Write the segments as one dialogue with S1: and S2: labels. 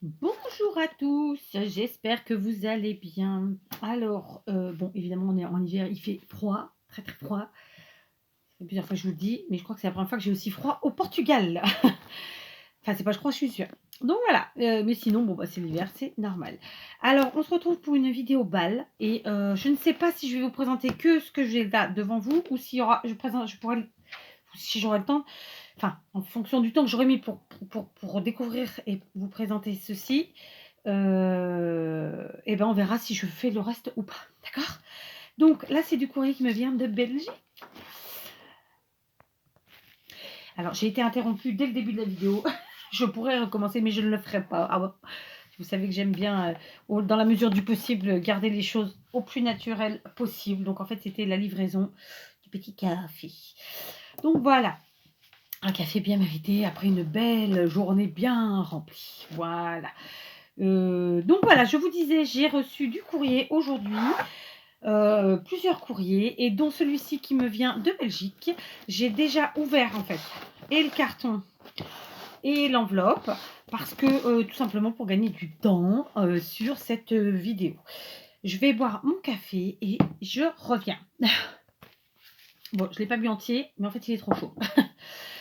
S1: Bonjour à tous, j'espère que vous allez bien. Alors, bon, évidemment, on est en hiver, il fait froid, très très froid. Ça fait plusieurs fois que je vous le dis, mais je crois que c'est la première fois que j'ai aussi froid au Portugal. Enfin, c'est pas je crois, je suis sûre. Donc voilà, mais sinon, bon, bah, c'est l'hiver, c'est normal. Alors, on se retrouve pour une vidéo bal et je ne sais pas si je vais vous présenter que ce que j'ai là devant vous ou s'il y aura, je pourrais, si j'aurai le temps, enfin, en fonction du temps que j'aurai mis pour découvrir et vous présenter ceci, et ben on verra si je fais le reste ou pas. D'accord? Donc là, c'est du courrier qui me vient de Belgique. Alors, j'ai été interrompue dès le début de la vidéo. Je pourrais recommencer, mais je ne le ferai pas. Ah ouais. Vous savez que j'aime bien, dans la mesure du possible, garder les choses au plus naturel possible. Donc, en fait, c'était la livraison du petit café. Donc, voilà. Un café bien mérité après une belle journée bien remplie. Voilà. Donc voilà, je vous disais, j'ai reçu du courrier aujourd'hui, plusieurs courriers, et dont celui-ci qui me vient de Belgique. J'ai déjà ouvert en fait et le carton et l'enveloppe parce que tout simplement pour gagner du temps sur cette vidéo. Je vais boire mon café et je reviens. Bon, je ne l'ai pas bu entier, mais en fait il est trop chaud.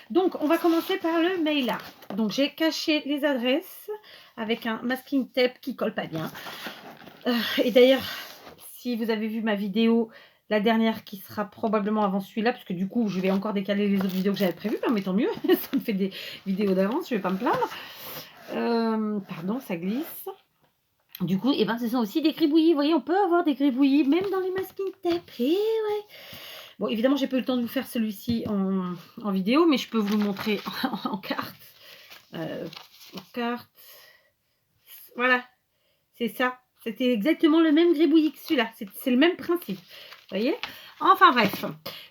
S1: Donc, on va commencer par le mail art. Donc, j'ai caché les adresses avec un masking tape qui colle pas bien. Et d'ailleurs, si vous avez vu ma vidéo, la dernière qui sera probablement avant celui-là, parce que du coup, je vais encore décaler les autres vidéos que j'avais prévues, mais tant mieux, ça me fait des vidéos d'avance, je vais pas me plaindre. Pardon, ça glisse. Du coup, et ben, ce sont aussi des gribouillis. Vous voyez, on peut avoir des gribouillis, même dans les masking tape. Et ouais. Bon, évidemment, j'ai pas eu le temps de vous faire celui-ci en vidéo, mais je peux vous le montrer en carte. En carte. Voilà, c'est ça. C'était exactement le même gribouillis que celui-là. C'est le même principe. Vous voyez? Enfin bref.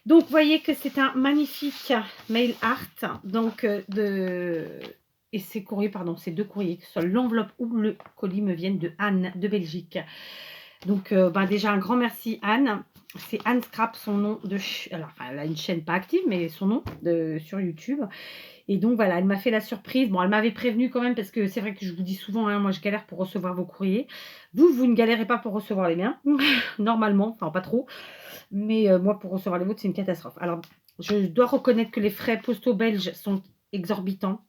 S1: Donc, vous voyez que c'est un magnifique mail art. Donc, et ces courriers, pardon, ces deux courriers, que ce soit l'enveloppe ou le colis, me viennent de Anne de Belgique. Donc, déjà, un grand merci, Anne. C'est Anne Scrap, son nom de... Alors, elle a une chaîne pas active, mais son nom sur YouTube. Et donc, voilà, elle m'a fait la surprise. Bon, elle m'avait prévenu quand même, parce que c'est vrai que je vous dis souvent, hein, moi, je galère pour recevoir vos courriers. Vous ne galérez pas pour recevoir les miens, normalement, enfin, pas trop. Mais moi, pour recevoir les vôtres, c'est une catastrophe. Alors, je dois reconnaître que les frais postaux belges sont exorbitants.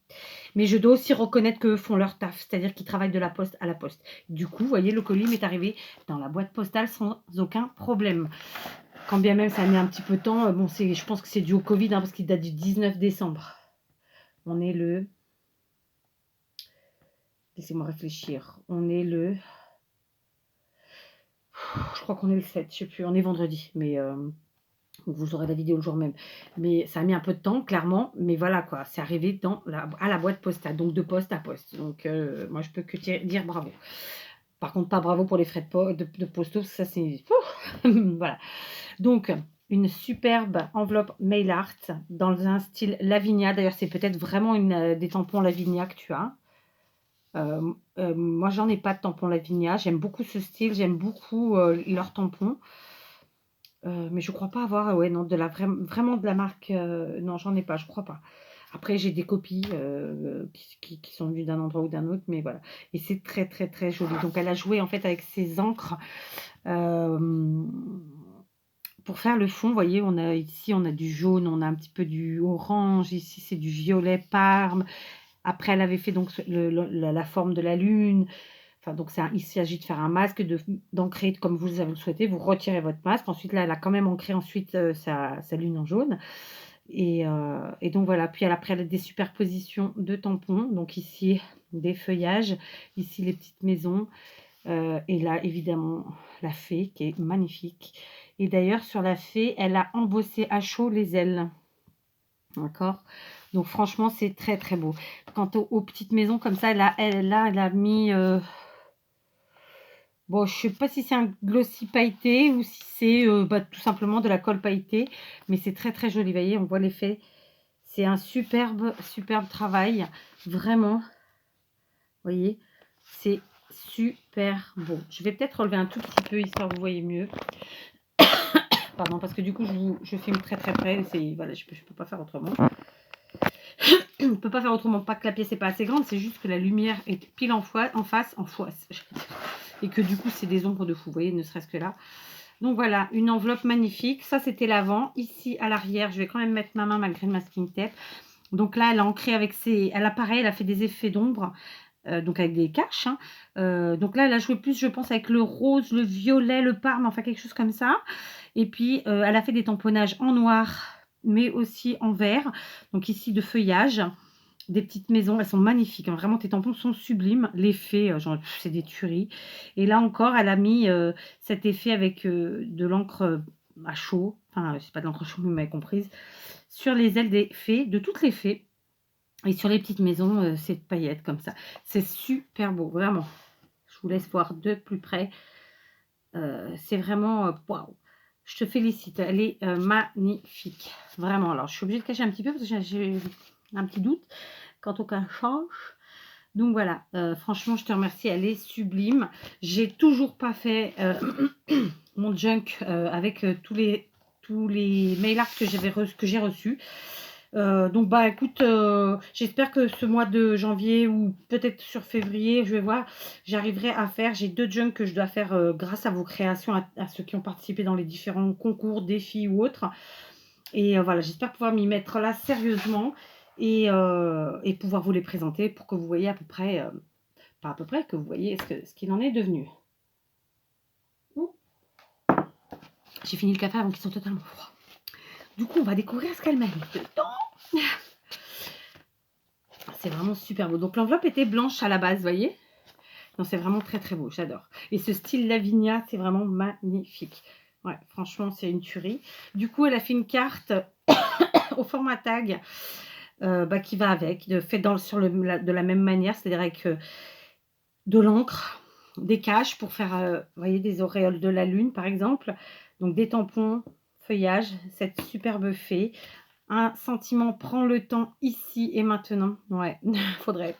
S1: Mais je dois aussi reconnaître qu'eux font leur taf, c'est-à-dire qu'ils travaillent de la poste à la poste. Du coup, vous voyez, le colis m'est arrivé dans la boîte postale sans aucun problème. Quand bien même ça a mis un petit peu de temps, bon, je pense que c'est dû au Covid, hein, parce qu'il date du 19 décembre. On est le... Laissez-moi réfléchir. On est le... Je crois qu'on est le 7, je sais plus, on est vendredi, mais... vous aurez la vidéo le jour même. Mais ça a mis un peu de temps, clairement. Mais voilà, quoi. C'est arrivé à la boîte postale, donc de poste à poste. Donc, moi, je peux que dire bravo. Par contre, pas bravo pour les frais de postaux, ça, c'est... Voilà. Donc, une superbe enveloppe mail art dans un style Lavinia. D'ailleurs, c'est peut-être vraiment des tampons Lavinia que tu as. Moi, j'en ai pas de tampons Lavinia. J'aime beaucoup ce style. J'aime beaucoup leurs tampons. Mais je crois pas avoir, ouais, non, vraiment de la marque, non, j'en ai pas, je crois pas. Après, j'ai des copies qui sont venues d'un endroit ou d'un autre, mais voilà. Et c'est très, très, très joli. Donc, elle a joué en fait avec ses encres pour faire le fond. Vous voyez, ici, on a du jaune, on a un petit peu du orange. Ici, c'est du violet parme. Après, elle avait fait donc la forme de la lune. Enfin, donc, il s'agit de faire un masque, d'ancrer comme vous avez le souhaité. Vous retirez votre masque. Ensuite, là, elle a quand même ancré ensuite sa lune en jaune. Et donc, voilà. Puis, elle a des superpositions de tampons. Donc, ici, des feuillages. Ici, les petites maisons. Et là, évidemment, la fée qui est magnifique. Et d'ailleurs, sur la fée, elle a embossé à chaud les ailes. D'accord? Donc, franchement, c'est très, très beau. Quant aux petites maisons comme ça, elle a mis... bon, je ne sais pas si c'est un glossy pailleté ou si c'est tout simplement de la colle pailletée. Mais c'est très, très joli. Vous voyez, on voit l'effet. C'est un superbe, superbe travail. Vraiment. Vous voyez, c'est super beau. Je vais peut-être relever un tout petit peu, histoire que vous voyez mieux. Pardon, parce que du coup, je filme très, très près. Voilà, je peux pas faire autrement. ne peut pas faire autrement, pas que la pièce n'est pas assez grande, c'est juste que la lumière est pile en face, et que du coup c'est des ombres de fou, vous voyez, ne serait-ce que là. Donc voilà, une enveloppe magnifique. Ça c'était l'avant. Ici à l'arrière, je vais quand même mettre ma main malgré le masking tape. Donc là, elle a ancré avec ses... Elle a pareil, elle a fait des effets d'ombre, donc avec des caches. Hein. Donc là, elle a joué plus, je pense, avec le rose, le violet, le parme, enfin quelque chose comme ça. Et puis, elle a fait des tamponnages en noir, mais aussi en vert. Donc ici, de feuillage. Des petites maisons, elles sont magnifiques. Hein. Vraiment, tes tampons sont sublimes. L'effet, c'est des tueries. Et là encore, elle a mis cet effet avec de l'encre à chaud. Enfin, c'est pas de l'encre chaude, mais vous m'avez comprise. Sur les ailes des fées, de toutes les fées. Et sur les petites maisons, c'est de paillettes comme ça. C'est super beau, vraiment. Je vous laisse voir de plus près. C'est vraiment waouh. Je te félicite. Elle est magnifique. Vraiment. Alors, je suis obligée de cacher un petit peu parce que j'ai un petit doute quant au change. Donc voilà, franchement, je te remercie. Elle est sublime. J'ai toujours pas fait mon junk avec tous les mail art que j'ai reçus. Donc bah écoute, j'espère que ce mois de janvier ou peut-être sur février, je vais voir, j'arriverai à faire. J'ai 2 junks que je dois faire grâce à vos créations, à ceux qui ont participé dans les différents concours, défis ou autres. Et voilà, j'espère pouvoir m'y mettre là sérieusement et pouvoir vous les présenter pour que vous voyez à peu près, pas à peu près, que vous voyez ce qu'il en est devenu. J'ai fini le café avant qu'ils soient totalement froids. Du coup, on va découvrir ce qu'elle m'a mis dedans. C'est vraiment super beau. Donc l'enveloppe était blanche à la base, vous voyez. Non, c'est vraiment très très beau, j'adore. Et ce style Lavinia, c'est vraiment magnifique. Ouais, franchement, c'est une tuerie. Du coup, elle a fait une carte au format tag qui va avec, fait de la même manière, c'est-à-dire avec de l'encre, des caches pour faire, vous voyez, des auréoles de la lune, par exemple. Donc des tampons, feuillage, cette superbe fée. Un sentiment, prends le temps ici et maintenant. Ouais, faudrait.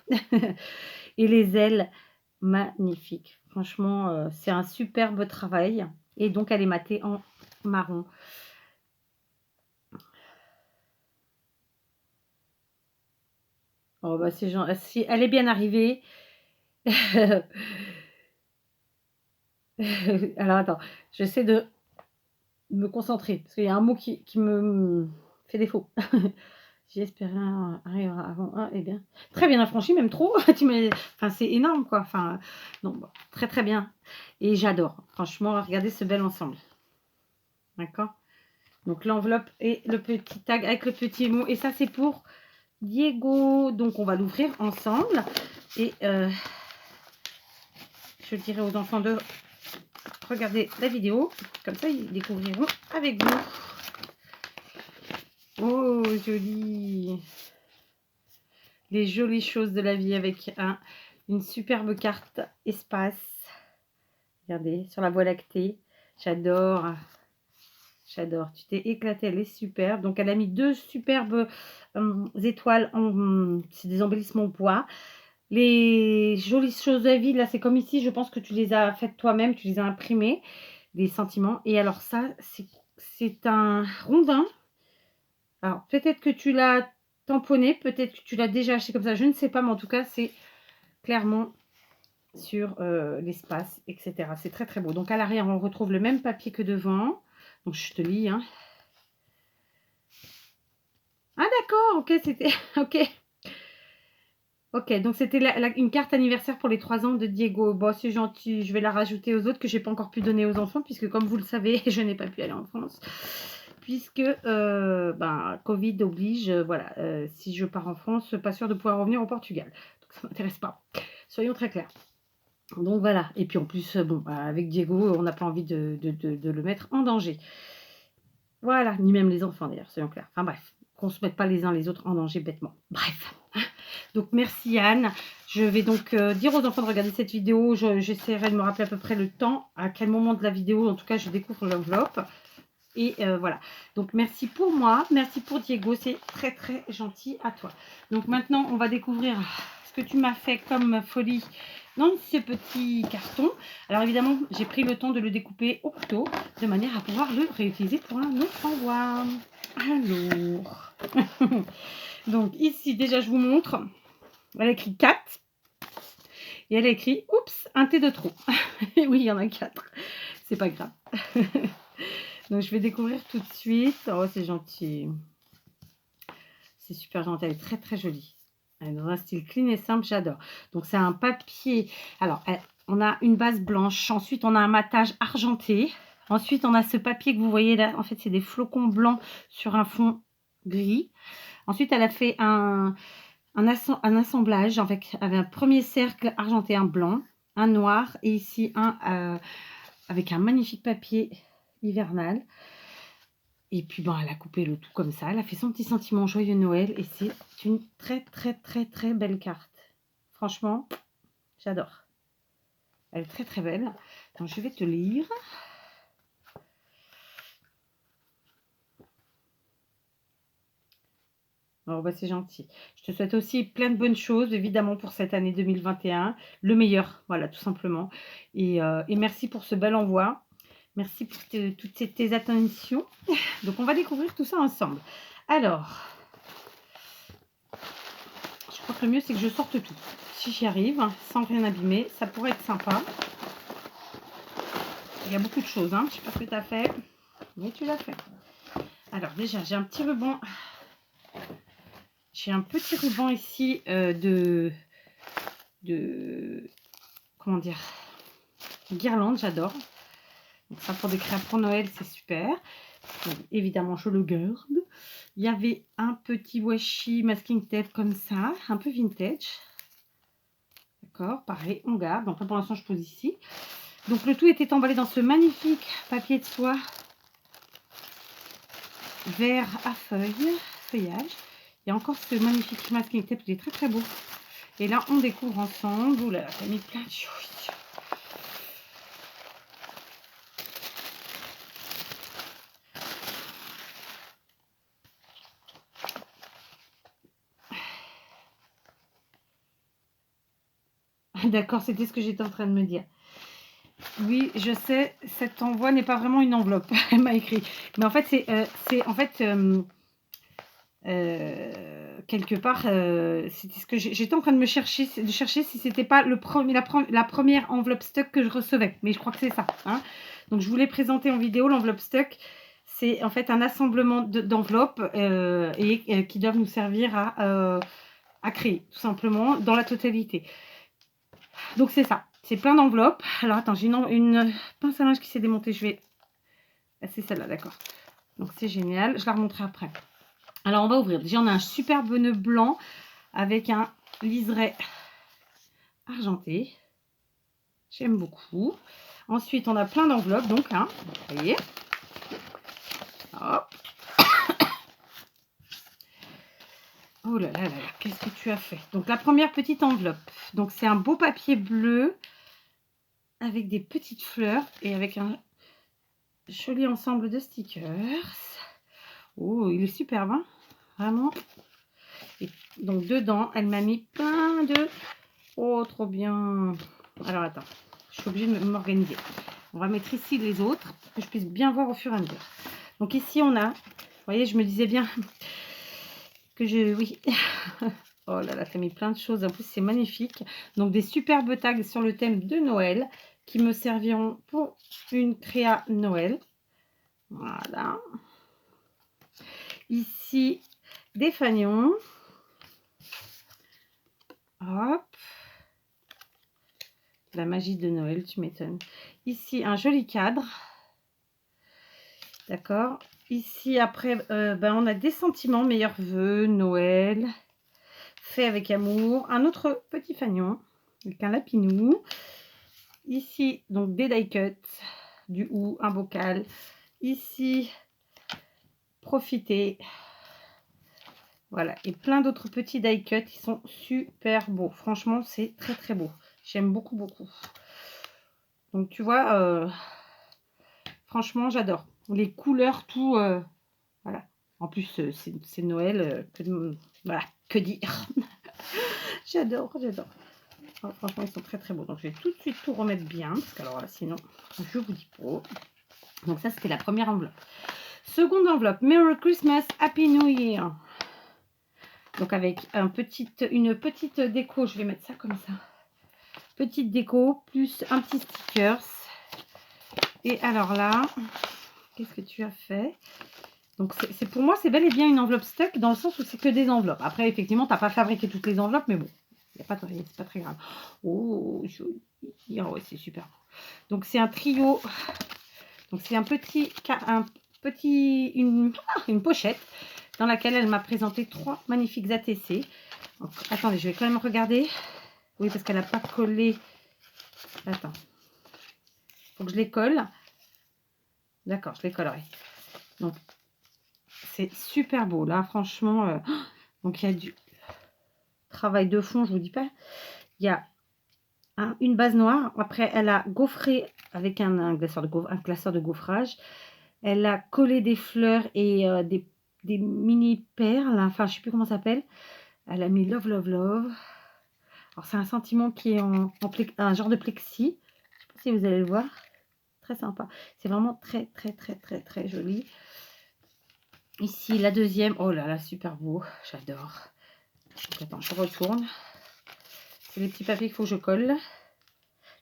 S1: Et les ailes, magnifiques. Franchement, c'est un superbe travail. Et donc, elle est matée en marron. Oh, bah, c'est genre, si elle est bien arrivée. Alors, attends, j'essaie de me concentrer. Parce qu'il y a un mot qui me fait défaut. J'espère arrivera avant. Ah, eh bien, très bien affranchi, même trop. Enfin, c'est énorme, quoi. Enfin, non, bon, très très bien. Et j'adore. Franchement, regardez ce bel ensemble. D'accord. Donc l'enveloppe et le petit tag avec le petit mot. Et ça, c'est pour Diego. Donc on va l'ouvrir ensemble. Et je dirai aux enfants de regarder la vidéo. Comme ça, ils découvriront avec vous. Oh, joli. Les jolies choses de la vie avec une superbe carte espace. Regardez, sur la Voie lactée. J'adore. J'adore. Tu t'es éclatée, elle est superbe. Donc, elle a mis 2 superbes étoiles. C'est des embellissements bois. Les jolies choses de la vie, là, c'est comme ici. Je pense que tu les as faites toi-même. Tu les as imprimées. Des sentiments. Et alors, ça, c'est un rondin. Alors, peut-être que tu l'as tamponné, peut-être que tu l'as déjà acheté comme ça, je ne sais pas, mais en tout cas, c'est clairement sur l'espace, etc. C'est très très beau. Donc, à l'arrière, on retrouve le même papier que devant. Donc, je te lis. Hein. Ah, d'accord, ok, c'était... ok. Ok, donc c'était une carte anniversaire pour les 3 ans de Diego. Bon, c'est gentil, je vais la rajouter aux autres que je n'ai pas encore pu donner aux enfants, puisque comme vous le savez, je n'ai pas pu aller en France. Puisque Covid oblige, voilà, si je pars en France, pas sûr de pouvoir revenir au Portugal. Donc ça ne m'intéresse pas. Soyons très clairs. Donc voilà, et puis en plus, avec Diego, on n'a pas envie de le mettre en danger. Voilà, ni même les enfants d'ailleurs, soyons clairs. Enfin bref, qu'on ne se mette pas les uns les autres en danger bêtement. Bref. Donc merci Anne. Je vais donc dire aux enfants de regarder cette vidéo. J'essaierai de me rappeler à peu près le temps, à quel moment de la vidéo, en tout cas, je découvre l'enveloppe. Et voilà. Donc, merci pour moi. Merci pour Diego. C'est très, très gentil à toi. Donc, maintenant, on va découvrir ce que tu m'as fait comme folie dans ce petit carton. Alors, évidemment, j'ai pris le temps de le découper au couteau de manière à pouvoir le réutiliser pour un autre envoi. Alors, donc ici, déjà, je vous montre. Elle a écrit 4. Et elle a écrit, oups, un thé de trop. Et oui, il y en a 4. C'est pas grave. Donc, je vais découvrir tout de suite. Oh, c'est gentil. C'est super gentil. Elle est très, très jolie. Elle est dans un style clean et simple. J'adore. Donc, c'est un papier. Alors, on a une base blanche. Ensuite, on a un matage argenté. Ensuite, on a ce papier que vous voyez là. En fait, c'est des flocons blancs sur un fond gris. Ensuite, elle a fait un assemblage avec un premier cercle argenté, un blanc, un noir et ici un avec un magnifique papier hivernal. Et puis bon, elle a coupé le tout comme ça. Elle a fait son petit sentiment joyeux Noël et c'est une très très très très belle carte. Franchement, j'adore. Elle est très très belle. Donc je vais te lire. Oh, bah, c'est gentil. Je te souhaite aussi plein de bonnes choses, évidemment, pour cette année 2021. Le meilleur, voilà, tout simplement. Et merci pour ce bel envoi. Merci pour toutes tes attentions. Donc, on va découvrir tout ça ensemble. Alors, je crois que le mieux, c'est que je sorte tout. Si j'y arrive, sans rien abîmer, ça pourrait être sympa. Il y a beaucoup de choses, hein. Je ne sais pas ce que tu as fait, mais tu l'as fait. Alors, déjà, j'ai un petit ruban. J'ai un petit ruban ici de comment dire, guirlande, j'adore. Donc ça pour des crêpes pour Noël, c'est super. Donc, évidemment, je le garde. Il y avait un petit washi masking tape comme ça, un peu vintage. D'accord, pareil, on garde. Donc là, pour l'instant, je pose ici. Donc le tout était emballé dans ce magnifique papier de soie vert à feuillage. Il y a encore ce magnifique masking tape, il est très très beau. Et là, on découvre ensemble. Ouh là là, ça a mis plein de choses. D'accord, c'était ce que j'étais en train de me dire. Oui, je sais, cet envoi n'est pas vraiment une enveloppe, elle m'a écrit. Mais en fait, c'est en fait, quelque part, c'était ce que j'étais en train de chercher si c'était pas la première enveloppe stock que je recevais. Mais je crois que c'est ça, hein. Donc, je voulais présenter en vidéo l'enveloppe stock. C'est en fait un assemblement d'enveloppes qui doivent nous servir à créer, tout simplement, dans la totalité. Donc, c'est ça. C'est plein d'enveloppes. Alors, attends, j'ai une pince à linge qui s'est démontée. Je vais... C'est celle-là, d'accord. Donc, c'est génial. Je la remontrerai après. Alors, on va ouvrir. Déjà, on a un superbe nœud blanc avec un liseré argenté. J'aime beaucoup. Ensuite, on a plein d'enveloppes. Donc, hein, vous voyez. Hop. Oh là là là là, qu'est-ce que tu as fait? Donc, la première petite enveloppe. Donc, c'est un beau papier bleu avec des petites fleurs et avec un joli ensemble de stickers. Oh, il est superbe, hein, vraiment. Et donc, dedans, elle m'a mis plein de... Oh, trop bien. Alors, attends, je suis obligée de m'organiser. On va mettre ici les autres pour que je puisse bien voir au fur et à mesure. Donc, ici, on a... Vous voyez, je me disais bien que je... Oui. Oh là là, ça a mis plein de choses. En plus, c'est magnifique. Donc, des superbes tags sur le thème de Noël qui me serviront pour une créa Noël. Voilà. Ici, des fanions. Hop. La magie de Noël, tu m'étonnes. Ici, un joli cadre. D'accord. Ici, après, on a des sentiments, meilleurs vœux, Noël, fait avec amour. Un autre petit fanion avec un lapinou. Ici, donc des die cuts, du hou, un bocal. Ici, profiter. Voilà, et plein d'autres petits die cuts qui sont super beaux. Franchement, c'est très très beau. J'aime beaucoup beaucoup. Donc tu vois, franchement, j'adore. les couleurs, tout. Voilà. En plus, c'est Noël. Voilà, que dire. J'adore, j'adore. Oh, franchement, ils sont très très beaux. Donc, je vais tout de suite tout remettre bien. Parce que alors là, sinon, je vous dis pas. Donc, ça, c'était la première enveloppe. Seconde enveloppe. Merry Christmas, Happy New Year. Donc, avec une petite déco. Je vais mettre ça comme ça. Petite déco, plus un petit stickers. Et alors là, qu'est-ce que tu as fait? Donc, c'est pour moi, c'est bel et bien une enveloppe stock dans le sens où c'est que des enveloppes. Après, effectivement, tu n'as pas fabriqué toutes les enveloppes, mais bon, c'est pas très grave. Oh, joli. Oh, ouais, c'est super. Donc, c'est un trio. Donc, c'est une pochette dans laquelle elle m'a présenté 3 magnifiques ATC. Donc, attendez, je vais quand même regarder. Oui, parce qu'elle n'a pas collé. Attends. Il faut que je les colle. D'accord, je les collerai. Donc, c'est super beau. Là, franchement, donc il y a du travail de fond, je vous dis pas. Il y a une base noire. Après, elle a gaufré avec un classeur de gaufrage. Elle a collé des fleurs et des mini perles. Enfin, je sais plus comment ça s'appelle. Elle a mis Love, Love, Love. Alors, c'est un sentiment qui est un genre de plexi. Je sais pas si vous allez le voir. Très sympa. C'est vraiment très, très, très, très, très joli. Ici, la deuxième. Oh là là, super beau. J'adore. Donc, attends, je retourne. C'est les petits papiers qu'il faut que je colle.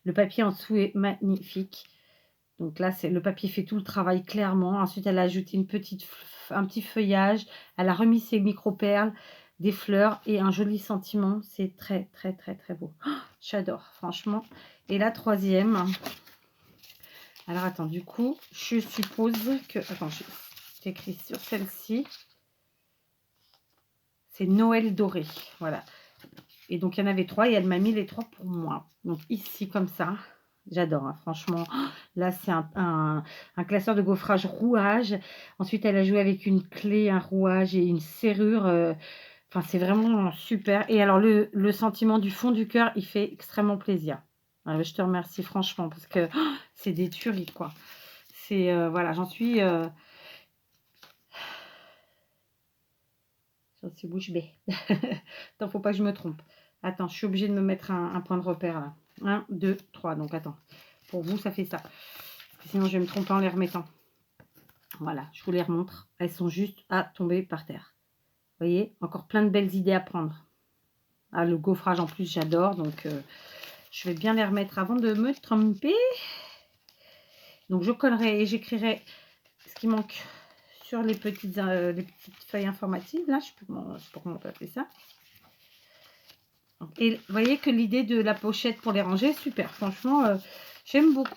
S1: Le papier en dessous est magnifique. Donc là, le papier fait tout le travail clairement. Ensuite, elle a ajouté un petit feuillage. Elle a remis ses micro-perles, des fleurs et un joli sentiment. C'est très, très, très, très beau. Oh, j'adore, franchement. Et la troisième. Alors, attends, du coup, je suppose que... Attends, j'ai écrit sur celle-ci. C'est Noël doré. Voilà. Et donc, il y en avait 3 et elle m'a mis les 3 pour moi. Donc, ici, comme ça. J'adore, hein, franchement. Là, c'est un classeur de gaufrage rouage. Ensuite, elle a joué avec une clé, un rouage et une serrure. Enfin, c'est vraiment super. Et alors, le sentiment du fond du cœur, il fait extrêmement plaisir. Je te remercie, franchement, parce que c'est des tueries, quoi. C'est, voilà, j'en suis bouche bée. Attends, faut pas que je me trompe. Attends, je suis obligée de me mettre un point de repère, là. 1, 2, 3. Donc, attends. Pour vous, ça fait ça. Parce que sinon, je vais me tromper en les remettant. Voilà, je vous les remontre. Elles sont juste à tomber par terre. Vous voyez, encore plein de belles idées à prendre. Ah, le gaufrage, en plus, j'adore. Donc, je vais bien les remettre avant de me tromper. Donc, je collerai et j'écrirai ce qui manque sur les petites feuilles informatives. Là, je ne sais pas comment on peut appeler ça. Et vous voyez que l'idée de la pochette pour les ranger, super. Franchement, j'aime beaucoup.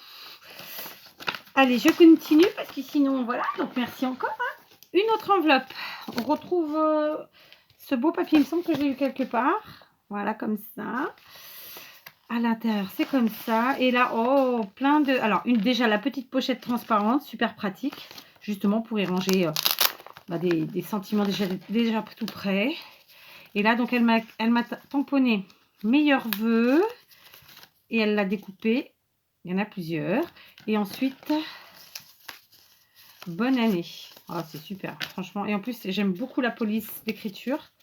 S1: Allez, je continue parce que sinon, voilà. Donc, merci encore. Hein. Une autre enveloppe. On retrouve ce beau papier. Il me semble que j'ai eu quelque part. Voilà, comme ça. À l'intérieur, c'est comme ça. Et là, oh, plein de... Alors, déjà, la petite pochette transparente, super pratique. Justement, pour y ranger des sentiments déjà tout prêts. Et là, donc, elle m'a tamponné meilleurs vœux. Et elle l'a découpé. Il y en a plusieurs. Et ensuite, bonne année. Oh, c'est super, franchement. Et en plus, j'aime beaucoup la police d'écriture.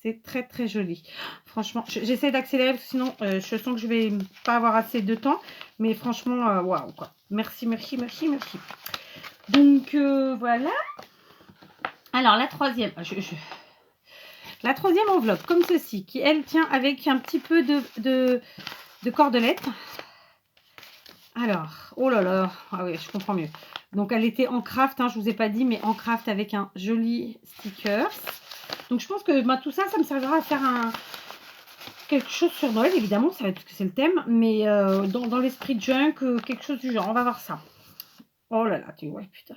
S1: C'est très, très joli. Franchement, j'essaie d'accélérer parce que sinon, je sens que je vais pas avoir assez de temps. Mais franchement, waouh, quoi. Merci, merci, merci, merci. Donc, voilà. Alors, la troisième. La troisième enveloppe, comme ceci, qui, elle, tient avec un petit peu de cordelette. Alors, oh là là, ah oui, je comprends mieux. Donc, elle était en craft, hein, je ne vous ai pas dit, mais en craft avec un joli sticker. Donc, je pense que tout ça, ça me servira à faire quelque chose sur Noël, évidemment, ça va être, parce que c'est le thème, mais dans l'esprit junk, quelque chose du genre, on va voir ça. Oh là là, ouais, putain.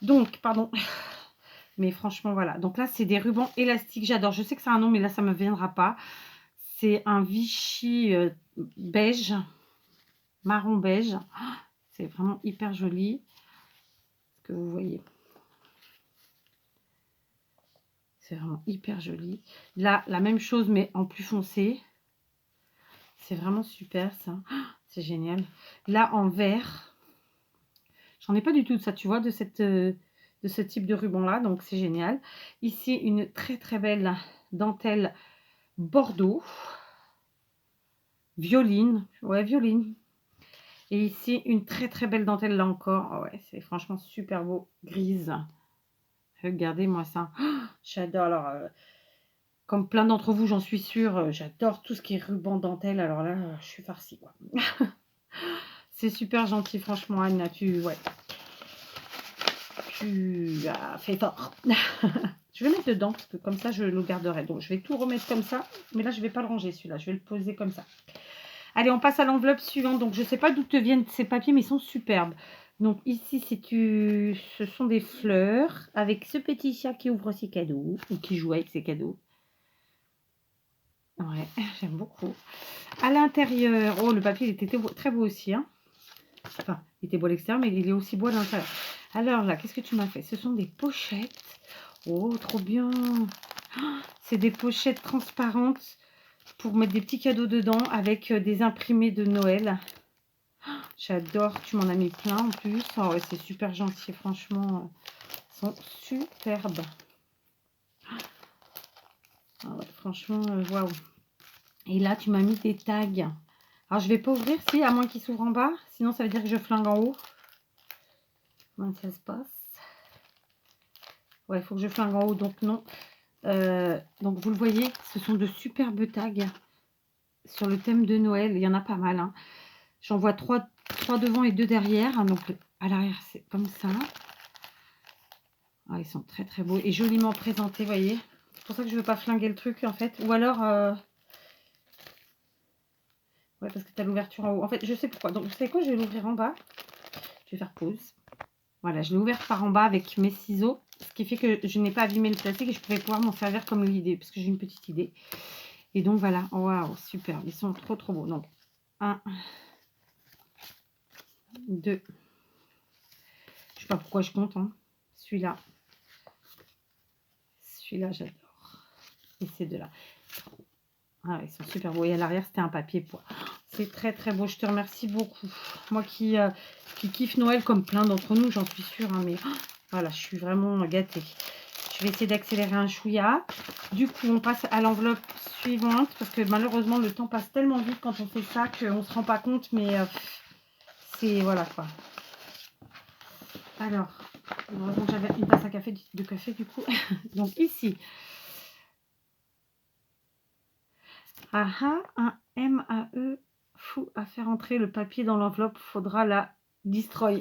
S1: Donc, pardon. Mais franchement, voilà. Donc là, c'est des rubans élastiques, j'adore. Je sais que c'est un nom, mais là, ça ne me viendra pas. C'est un Vichy beige, marron beige. C'est vraiment hyper joli. Que vous voyez. C'est vraiment hyper joli. Là, la même chose, mais en plus foncé. C'est vraiment super, ça. C'est génial. Là, en vert. J'en ai pas du tout de ça, tu vois, de ce type de ruban-là. Donc, c'est génial. Ici, une très, très belle dentelle bordeaux. Violine. Ouais, violine. Et ici, une très, très belle dentelle, là encore. Oh ouais, c'est franchement super beau. Grise. Regardez-moi ça. Oh, j'adore. Alors, comme plein d'entre vous, j'en suis sûre, j'adore tout ce qui est ruban dentelle. Alors là, je suis farcie, quoi. C'est super gentil, franchement, Anne. Ouais, tu as fait tort. Je vais mettre dedans, parce que comme ça, je le garderai. Donc, je vais tout remettre comme ça. Mais là, je ne vais pas le ranger, celui-là. Je vais le poser comme ça. Allez, on passe à l'enveloppe suivante. Donc, je ne sais pas d'où te viennent ces papiers, mais ils sont superbes. Donc, ici, ce sont des fleurs avec ce petit chat qui ouvre ses cadeaux ou qui joue avec ses cadeaux. Ouais, j'aime beaucoup. À l'intérieur, oh, le papier, il était très beau aussi. Hein. Enfin, il était beau à l'extérieur, mais il est aussi beau à l'intérieur. Alors là, qu'est-ce que tu m'as fait? Ce sont des pochettes. Oh, trop bien. Oh, c'est des pochettes transparentes pour mettre des petits cadeaux dedans avec des imprimés de Noël. Oh, j'adore. Tu m'en as mis plein en plus. Oh, ouais, c'est super gentil. Franchement, ils sont superbes. Oh, ouais, franchement, waouh. Et là, tu m'as mis des tags. Alors, je vais pas ouvrir, si, à moins qu'il s'ouvre en bas. Sinon, ça veut dire que je flingue en haut. Comment ça se passe? Ouais, il faut que je flingue en haut, donc non. Donc, vous le voyez, ce sont de superbes tags sur le thème de Noël. Il y en a pas mal. Hein. J'en vois 3 devant et 2 derrière. Hein, donc, à l'arrière, c'est comme ça. Ah, ils sont très, très beaux et joliment présentés, vous voyez. C'est pour ça que je ne veux pas flinguer le truc, en fait. Ou alors... ouais, parce que tu as l'ouverture en haut. En fait, je sais pourquoi. Donc, vous savez quoi? Je vais l'ouvrir en bas. Je vais faire pause. Voilà, je l'ai ouvert par en bas avec mes ciseaux. Ce qui fait que je n'ai pas abîmé le plastique et je pourrais pouvoir m'en servir comme l'idée. Parce que j'ai une petite idée. Et donc, voilà. Waouh, super. Ils sont trop, trop beaux. Donc, 1, 2. Je sais pas pourquoi je compte. Hein. Celui-là. Celui-là, j'adore. Et ces deux-là. Ah, ils sont super beaux. Et à l'arrière, c'était un papier poids. C'est très, très beau. Je te remercie beaucoup. Moi qui kiffe Noël comme plein d'entre nous, j'en suis sûre. Hein, mais voilà, je suis vraiment gâtée. Je vais essayer d'accélérer un chouïa. Du coup, on passe à l'enveloppe suivante. Parce que malheureusement, le temps passe tellement vite quand on fait ça qu'on ne se rend pas compte. Mais c'est... Voilà quoi. Alors, heureusement que j'avais une tasse à café, de café du coup. Donc ici... Ah ah, un MAE, fou à faire entrer le papier dans l'enveloppe, faudra la destroy.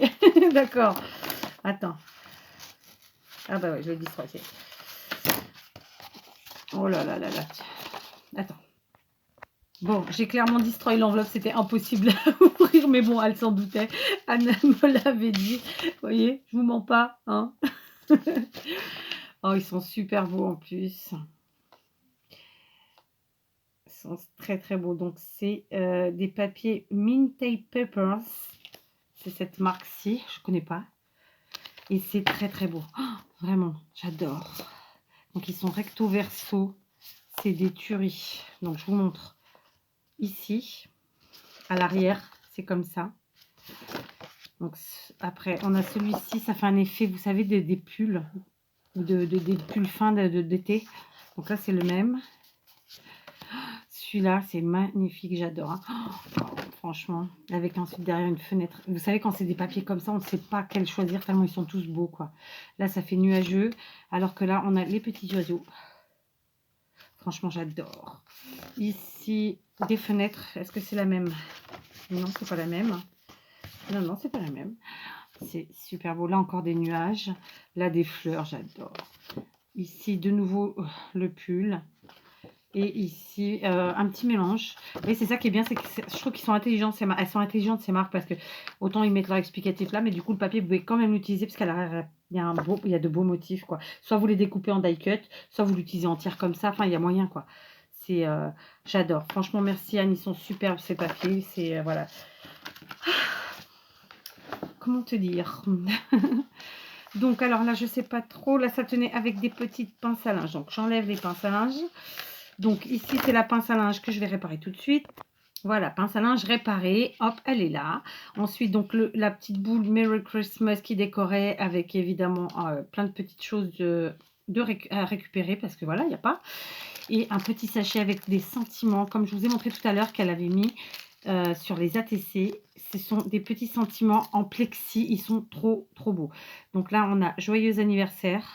S1: D'accord. Attends. Ah bah ouais, je vais destroy. Oh là là là là. Attends. Bon, j'ai clairement destroy l'enveloppe, c'était impossible à ouvrir, mais bon, elle s'en doutait. Anne me l'avait dit. Vous voyez, je vous mens pas, hein. Oh, ils sont super beaux en plus. Ils sont très très beaux. Donc, c'est des papiers Mint Tape Papers. C'est cette marque-ci, je connais pas. Et c'est très très beau. Oh, vraiment, j'adore. Donc, ils sont recto verso. C'est des tueries. Donc, je vous montre ici. À l'arrière, c'est comme ça. Donc, après, on a celui-ci. Ça fait un effet, vous savez, des pulls. Ou des pulls fins d'été. Donc là, c'est le même. Celui-là, c'est magnifique, j'adore. Hein. Oh, franchement, avec ensuite derrière une fenêtre. Vous savez, quand c'est des papiers comme ça, on ne sait pas quel choisir, tellement ils sont tous beaux, quoi. Là, ça fait nuageux, alors que là, on a les petits oiseaux. Franchement, j'adore. Ici, des fenêtres. Est-ce que c'est la même? Non, c'est pas la même. Non, non, c'est pas la même. C'est super beau. Là, encore des nuages. Là, des fleurs, j'adore. Ici, de nouveau, le pull. Et ici, un petit mélange. Et c'est ça qui est bien, c'est que je trouve qu'ils sont intelligents. Elles sont intelligentes, ces marques, parce que autant ils mettent leur explicatif là, mais du coup, le papier, vous pouvez quand même l'utiliser, parce qu'à l'arrière, il y a de beaux motifs, quoi. Soit vous les découpez en die cut, soit vous l'utilisez entière comme ça. Enfin, il y a moyen, quoi. C'est, j'adore. Franchement, merci Anne, ils sont superbes, ces papiers. C'est, voilà. Comment te dire? Donc, alors là, je sais pas trop. Là, ça tenait avec des petites pinces à linge. Donc, j'enlève les pinces à linge. Donc, ici, c'est la pince à linge que je vais réparer tout de suite. Voilà, pince à linge réparée, hop, elle est là. Ensuite, donc la petite boule Merry Christmas qui décorait avec évidemment plein de petites choses à récupérer parce que voilà, il n'y a pas. Et un petit sachet avec des sentiments, comme je vous ai montré tout à l'heure qu'elle avait mis sur les ATC. Ce sont des petits sentiments en plexi, ils sont trop beaux. Donc là, on a joyeux anniversaire.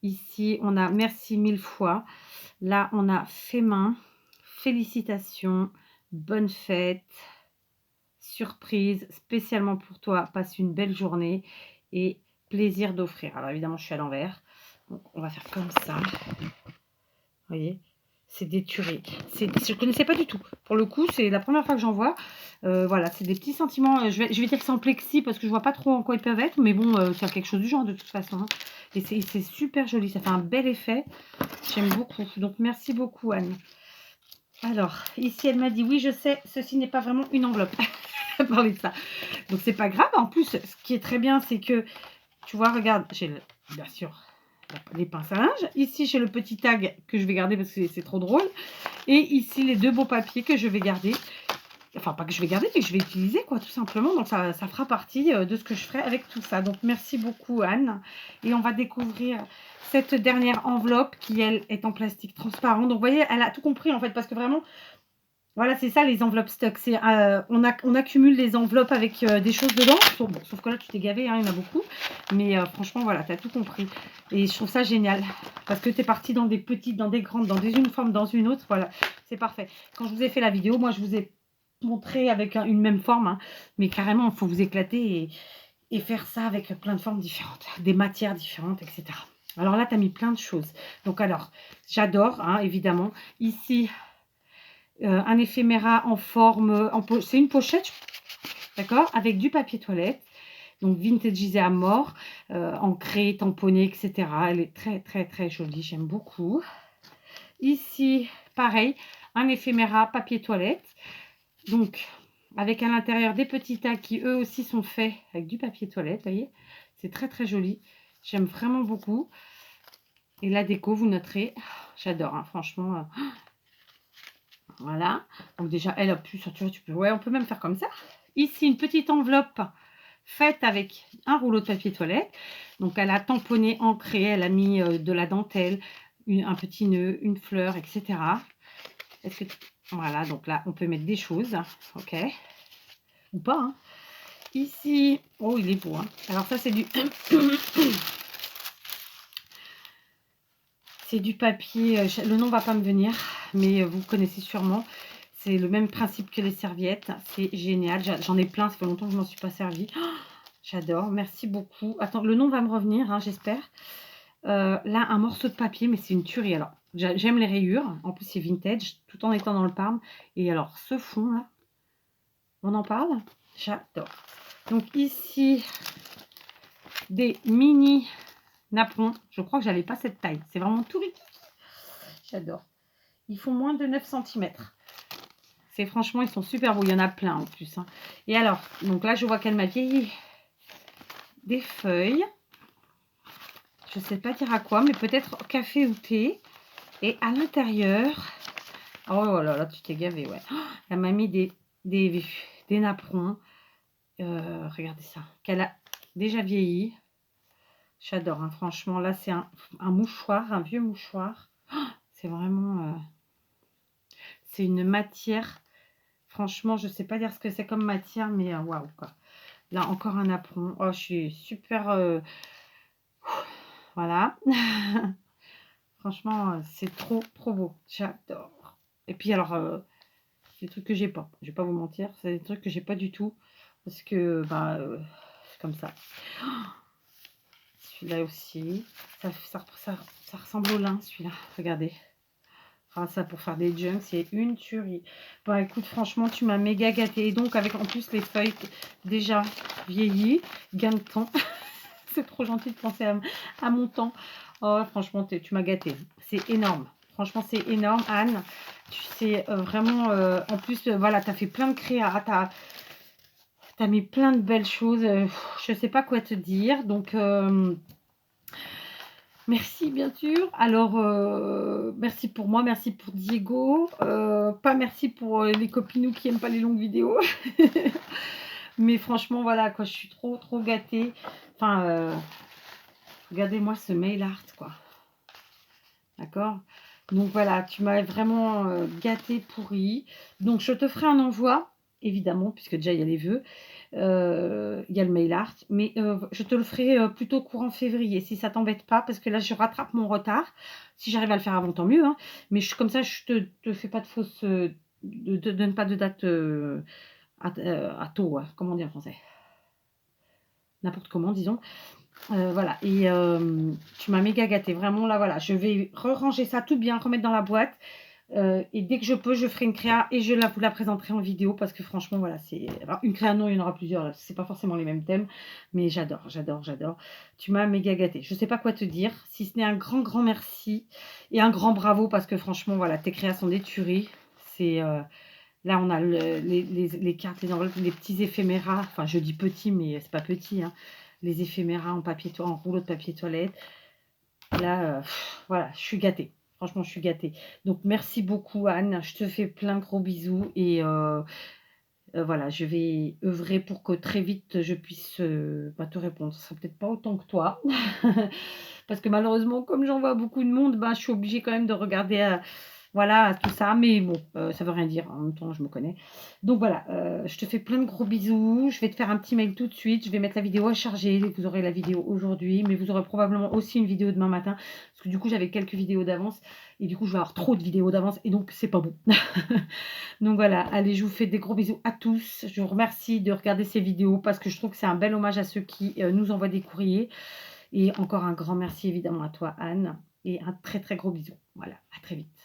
S1: Ici, on a merci 1000 fois. Là, on a fait main. Félicitations, bonne fête, surprise, spécialement pour toi, passe une belle journée et plaisir d'offrir. Alors évidemment, je suis à l'envers, donc on va faire comme ça. Vous voyez, c'est des tueries. Je ne connaissais pas du tout. Pour le coup, c'est la première fois que j'en vois. Voilà, c'est des petits sentiments. Je vais dire que c'est en plexi parce que je vois pas trop en quoi ils peuvent être, mais bon, c'est quelque chose du genre de toute façon. Hein. Et c'est super joli, ça fait un bel effet. J'aime beaucoup. Donc merci beaucoup, Anne. Alors, ici, elle m'a dit, oui, je sais, ceci n'est pas vraiment une enveloppe. Elle parlait de ça. Donc, c'est pas grave. En plus, ce qui est très bien, c'est que, tu vois, regarde, j'ai bien sûr les pinces à linge. Ici, j'ai le petit tag que je vais garder parce que c'est trop drôle. Et ici, les deux beaux papiers que je vais garder. Enfin, pas que je vais garder, mais que je vais utiliser, quoi, tout simplement. Donc, ça fera partie de ce que je ferai avec tout ça. Donc, merci beaucoup, Anne. Et on va découvrir cette dernière enveloppe qui, elle, est en plastique transparent. Donc, vous voyez, elle a tout compris, en fait, parce que vraiment, voilà, c'est ça, les enveloppes stock. On accumule les enveloppes avec des choses dedans. Bon, sauf que là, tu t'es gavé, hein, il y en a beaucoup. Mais franchement, voilà, tu as tout compris. Et je trouve ça génial. Parce que tu es parti dans des petites, dans des grandes, dans une forme, dans une autre. Voilà, c'est parfait. Quand je vous ai fait la vidéo, moi, je vous ai montré avec une même forme. Hein, mais carrément, il faut vous éclater et faire ça avec plein de formes différentes, des matières différentes, etc. Alors là, tu as mis plein de choses. Donc alors, j'adore, hein, évidemment. Ici, un éphéméra en forme, c'est une pochette, d'accord, avec du papier toilette. Donc vintagisé à mort, ancré, tamponné, etc. Elle est très jolie, j'aime beaucoup. Ici, pareil, un éphéméra papier toilette. Donc, avec à l'intérieur des petits tags qui eux aussi sont faits avec du papier toilette, vous voyez. C'est très joli. J'aime vraiment beaucoup. Et la déco, vous noterez, j'adore, hein, franchement. Voilà. Donc déjà, elle a pu, tu peux, ouais, on peut même faire comme ça. Ici, une petite enveloppe faite avec un rouleau de papier toilette. Donc, elle a tamponné, ancré, elle a mis de la dentelle, un petit nœud, une fleur, etc. Est-ce que voilà, donc là, on peut mettre des choses, ok, ou pas. Hein. Ici, oh, il est beau. Hein. Alors ça, c'est du c'est du papier. Le nom va pas me venir, mais vous connaissez sûrement. C'est le même principe que les serviettes. C'est génial. J'en ai plein. Ça fait longtemps que je m'en suis pas servi. Oh, j'adore. Merci beaucoup. Attends, le nom va me revenir, hein, j'espère. Là, un morceau de papier, mais c'est une tuerie. Alors, j'aime les rayures. En plus, c'est vintage, tout en étant dans le Parme. Et alors, ce fond, là, on en parle? J'adore. Donc, ici, des mini napperons. Je crois que j'avais pas cette taille. C'est vraiment tout petit. J'adore. Ils font moins de 9 cm. C'est franchement, ils sont super beaux. Il y en a plein en plus. Hein. Et alors, donc là, je vois qu'elle m'a vieilli des feuilles. Je ne sais pas dire à quoi, mais peut-être café ou thé. Et à l'intérieur, oh là là, tu t'es gavé, ouais. Oh, elle m'a mis des napperons. Regardez ça. Qu'elle a déjà vieilli. J'adore, hein, franchement. Là, c'est un mouchoir, un vieux mouchoir. Oh, c'est vraiment... c'est une matière. Franchement, je ne sais pas dire ce que c'est comme matière, mais waouh, quoi. Là, encore un napperon. Oh, je suis super... voilà. Franchement, c'est trop beau. J'adore. Et puis, alors, c'est des trucs que j'ai pas. Je vais pas vous mentir. C'est des trucs que j'ai pas du tout. Parce que, bah, c'est comme ça. Celui-là aussi. Ça ressemble au lin, celui-là. Regardez. Ah, ça, pour faire des junks, c'est une tuerie. Bon, écoute, franchement, tu m'as méga gâté. Et donc, avec en plus les feuilles déjà vieillies, gain de temps. C'est trop gentil de penser à mon temps. Oh, franchement, tu m'as gâté. C'est énorme. Franchement, c'est énorme, Anne. Tu sais vraiment... en plus, voilà, tu as fait plein de créas. Tu as mis plein de belles choses. Je ne sais pas quoi te dire. Donc... Merci bien sûr. Alors, merci pour moi, merci pour Diego, pas merci pour, les copinous qui aiment pas les longues vidéos. Mais franchement, voilà quoi, je suis trop, trop gâtée. Enfin, regardez-moi ce mail art quoi, d'accord? Donc voilà, tu m'as vraiment, gâtée, pourrie. Donc je te ferai un envoi, évidemment, puisque déjà il y a les vœux. Il y a le mail art, mais je te le ferai, plutôt courant février, si ça t'embête pas, parce que là, je rattrape mon retard. Si j'arrive à le faire avant, tant mieux, hein, mais je comme ça, je te fais pas de fausses, de donne pas de date, à tôt, comment on dit en français? N'importe comment, disons. Voilà et tu m'as méga gâtée. Vraiment là, voilà, je vais ranger ça tout bien, remettre dans la boîte. Et dès que je peux, je ferai une créa et je vous la présenterai en vidéo parce que franchement, voilà, c'est alors une créa, non, il y en aura plusieurs, là, c'est pas forcément les mêmes thèmes, mais j'adore, j'adore, j'adore. Tu m'as méga gâtée. Je sais pas quoi te dire, si ce n'est un grand, grand merci et un grand bravo parce que franchement, voilà, tes créas sont des tueries. C'est, là, on a les cartes, les enveloppes, les petits éphéméras, enfin, je dis petits, mais c'est pas petit, hein, les éphéméras en papier en rouleau de papier toilette. Là, voilà, je suis gâtée. Franchement, je suis gâtée. Donc merci beaucoup Anne, je te fais plein de gros bisous et voilà, je vais œuvrer pour que très vite je puisse, bah, te répondre. Ce sera peut-être pas autant que toi parce que malheureusement, comme j'envoie beaucoup de monde, ben, je suis obligée quand même de regarder, voilà, tout ça. Mais bon, ça veut rien dire. En même temps, je me connais. Donc voilà, je te fais plein de gros bisous. Je vais te faire un petit mail tout de suite. Je vais mettre la vidéo à charger. Vous aurez la vidéo aujourd'hui, mais vous aurez probablement aussi une vidéo demain matin. Parce que du coup, j'avais quelques vidéos d'avance. Et du coup, je vais avoir trop de vidéos d'avance. Et donc, c'est pas bon. Donc voilà, allez, je vous fais des gros bisous à tous. Je vous remercie de regarder ces vidéos parce que je trouve que c'est un bel hommage à ceux qui nous envoient des courriers. Et encore un grand merci évidemment à toi, Anne. Et un très très gros bisou. Voilà, à très vite.